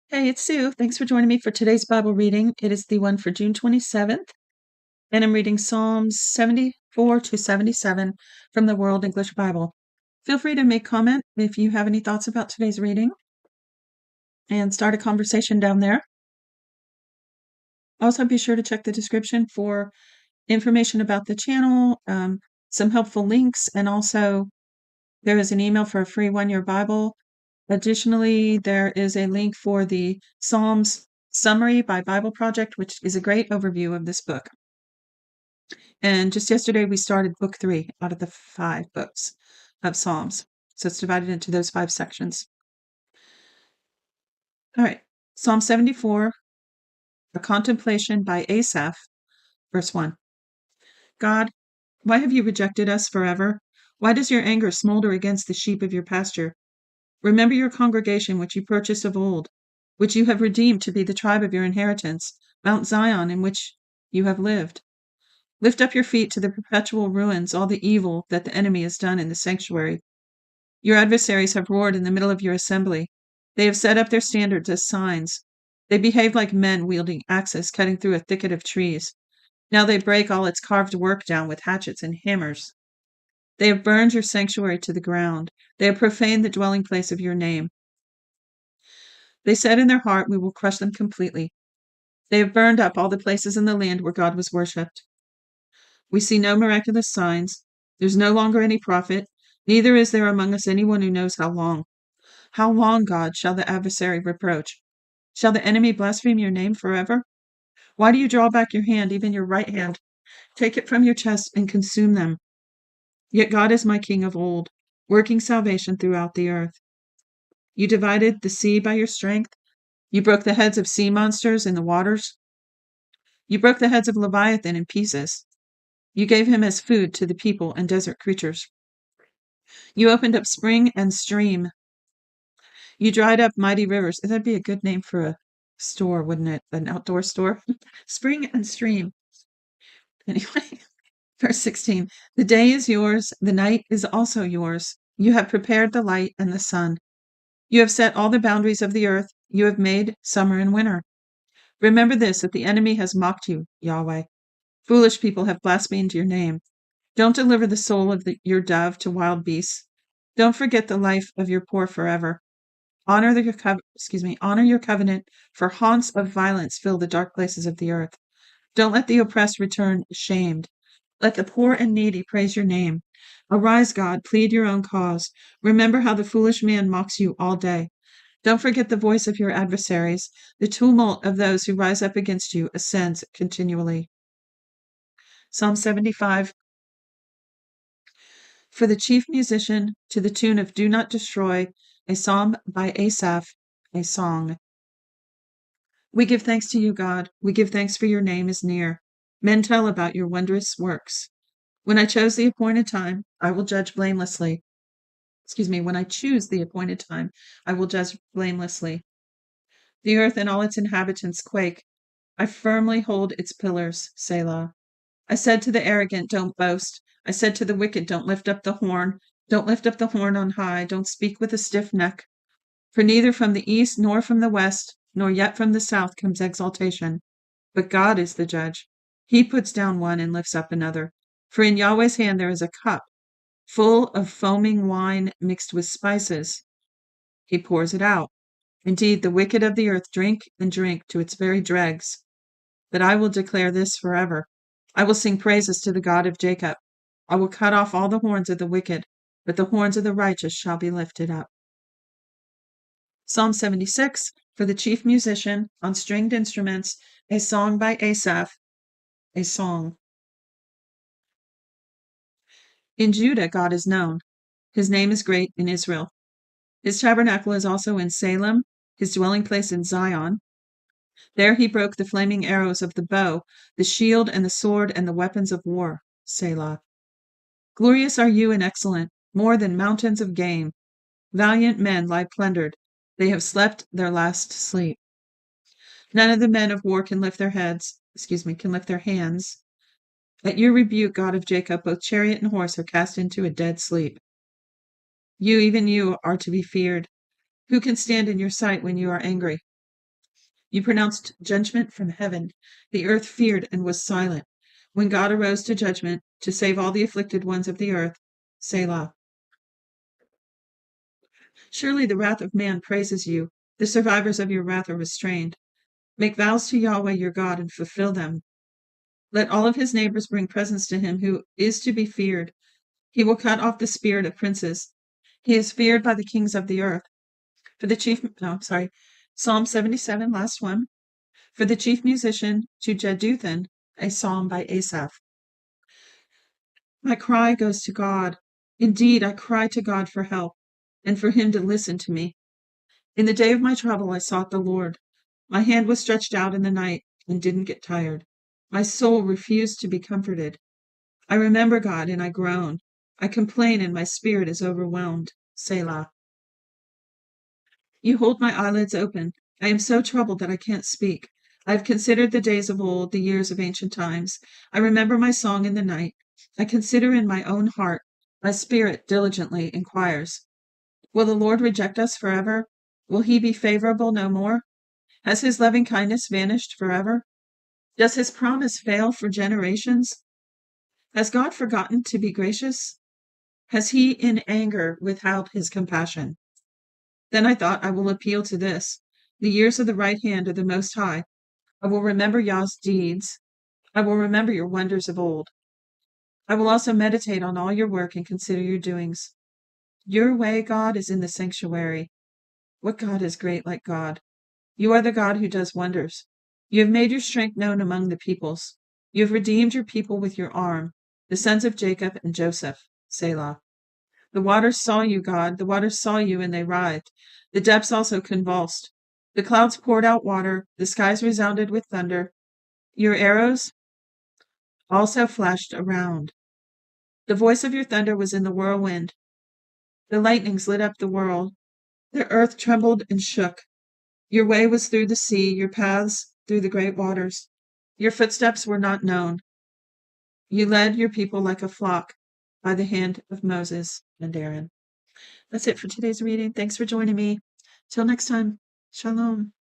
Hey, it's Sue. Thanks for joining me for today's Bible reading. It is the one for June 27th, and I'm reading Psalms 74 to 77 from the World English Bible. Feel free to make comment if you have any thoughts about today's reading and start a conversation down there. Also, be sure to check the description for information about the channel, some helpful links, and also there is an email for a free one-year Bible. Additionally, there is a link for the Psalms Summary by Bible Project, which is a great overview of this book. And just yesterday, we started book 3 out of the 5 books of Psalms. So it's divided into those 5 sections. All right. Psalm 74, a contemplation by Asaph, verse 1. God, why have you rejected us forever? Why does your anger smolder against the sheep of your pasture? Remember your congregation which you purchased of old, which you have redeemed to be the tribe of your inheritance, Mount Zion, in which you have lived. Lift up your feet to the perpetual ruins, all the evil that the enemy has done in the sanctuary. Your adversaries have roared in the middle of your assembly. They have set up their standards as signs. They behave like men wielding axes, cutting through a thicket of trees. Now they break all its carved work down with hatchets and hammers. They have burned your sanctuary to the ground. They have profaned the dwelling place of your name. They said in their heart, we will crush them completely. They have burned up all the places in the land where God was worshipped. We see no miraculous signs. There's no longer any prophet, neither is there among us anyone who knows how long. How long, God, shall the adversary reproach? Shall the enemy blaspheme your name forever? Why do you draw back your hand, even your right hand? Take it from your chest and consume them. Yet God is my king of old, working salvation throughout the earth. You divided the sea by your strength. You broke the heads of sea monsters in the waters. You broke the heads of Leviathan in pieces. You gave him as food to the people and desert creatures. You opened up spring and stream. You dried up mighty rivers. That'd be a good name for a store, wouldn't it? An outdoor store. Spring and stream. Anyway, verse 16. The day is yours, the night is also yours. You have prepared the light and the sun. You have set all the boundaries of the earth. You have made summer and winter. Remember this, that the enemy has mocked you, Yahweh. Foolish people have blasphemed your name. Don't deliver the soul of your dove to wild beasts. Don't forget the life of your poor forever. Honor your covenant, for haunts of violence fill the dark places of the earth. Don't let the oppressed return ashamed. Let the poor and needy praise your name. Arise, God, plead your own cause. Remember how the foolish man mocks you all day. Don't forget the voice of your adversaries. The tumult of those who rise up against you ascends continually. Psalm 75. For the chief musician, to the tune of Do Not Destroy, a psalm by Asaph, a song. We give thanks to you, God. We give thanks for your name is near. Men tell about your wondrous works. When I chose the appointed time, I will judge blamelessly. When I choose the appointed time, I will judge blamelessly. The earth and all its inhabitants quake. I firmly hold its pillars, Selah. I said to the arrogant, don't boast. I said to the wicked, don't lift up the horn. Don't lift up the horn on high. Don't speak with a stiff neck. For neither from the east, nor from the west, nor yet from the south comes exaltation. But God is the judge. He puts down one and lifts up another. For in Yahweh's hand there is a cup, full of foaming wine mixed with spices. He pours it out. Indeed, the wicked of the earth drink and drink to its very dregs. But I will declare this forever. I will sing praises to the God of Jacob. I will cut off all the horns of the wicked, but the horns of the righteous shall be lifted up. Psalm 76, for the chief musician, on stringed instruments, a song by Asaph, a song. In Judah God is known. His name is great in Israel. His tabernacle is also in Salem, his dwelling place in Zion. There he broke the flaming arrows of the bow, the shield and the sword and the weapons of war. Selah. Glorious are you and excellent, more than mountains of game. Valiant men lie plundered. They have slept their last sleep. None of the men of war can lift their hands. At your rebuke, God of Jacob, both chariot and horse are cast into a dead sleep. You, even you, are to be feared. Who can stand in your sight when you are angry? You pronounced judgment from heaven. The earth feared and was silent. When God arose to judgment, to save all the afflicted ones of the earth. Selah. Surely the wrath of man praises you. The survivors of your wrath are restrained. Make vows to Yahweh your God and fulfill them. Let all of his neighbors bring presents to him who is to be feared. He will cut off the spirit of princes. He is feared by the kings of the earth. For the chief, no, sorry, Psalm 77, last one. For the chief musician, to Jeduthun, a psalm by Asaph. My cry goes to God. Indeed, I cry to God for help, and for him to listen to me. In the day of my trouble, I sought the Lord. My hand was stretched out in the night and didn't get tired. My soul refused to be comforted. I remember God and I groan. I complain and my spirit is overwhelmed. Selah. You hold my eyelids open. I am so troubled that I can't speak. I have considered the days of old, the years of ancient times. I remember my song in the night. I consider in my own heart. My spirit diligently inquires. Will the Lord reject us forever? Will he be favorable no more? Has his loving kindness vanished forever? Does his promise fail for generations? Has God forgotten to be gracious? Has he in anger withheld his compassion? Then I thought, I will appeal to this. The years of the right hand of the Most High. I will remember Yah's deeds. I will remember your wonders of old. I will also meditate on all your work and consider your doings. Your way, God, is in the sanctuary. What God is great like God? You are the God who does wonders. You have made your strength known among the peoples. You have redeemed your people with your arm, the sons of Jacob and Joseph. Selah. The waters saw you, God. The waters saw you, and they writhed. The depths also convulsed. The clouds poured out water. The skies resounded with thunder. Your arrows also flashed around. The voice of your thunder was in the whirlwind. The lightnings lit up the world. The earth trembled and shook. Your way was through the sea, your paths through the great waters. Your footsteps were not known. You led your people like a flock by the hand of Moses and Aaron. That's it for today's reading. Thanks for joining me. Till next time. Shalom.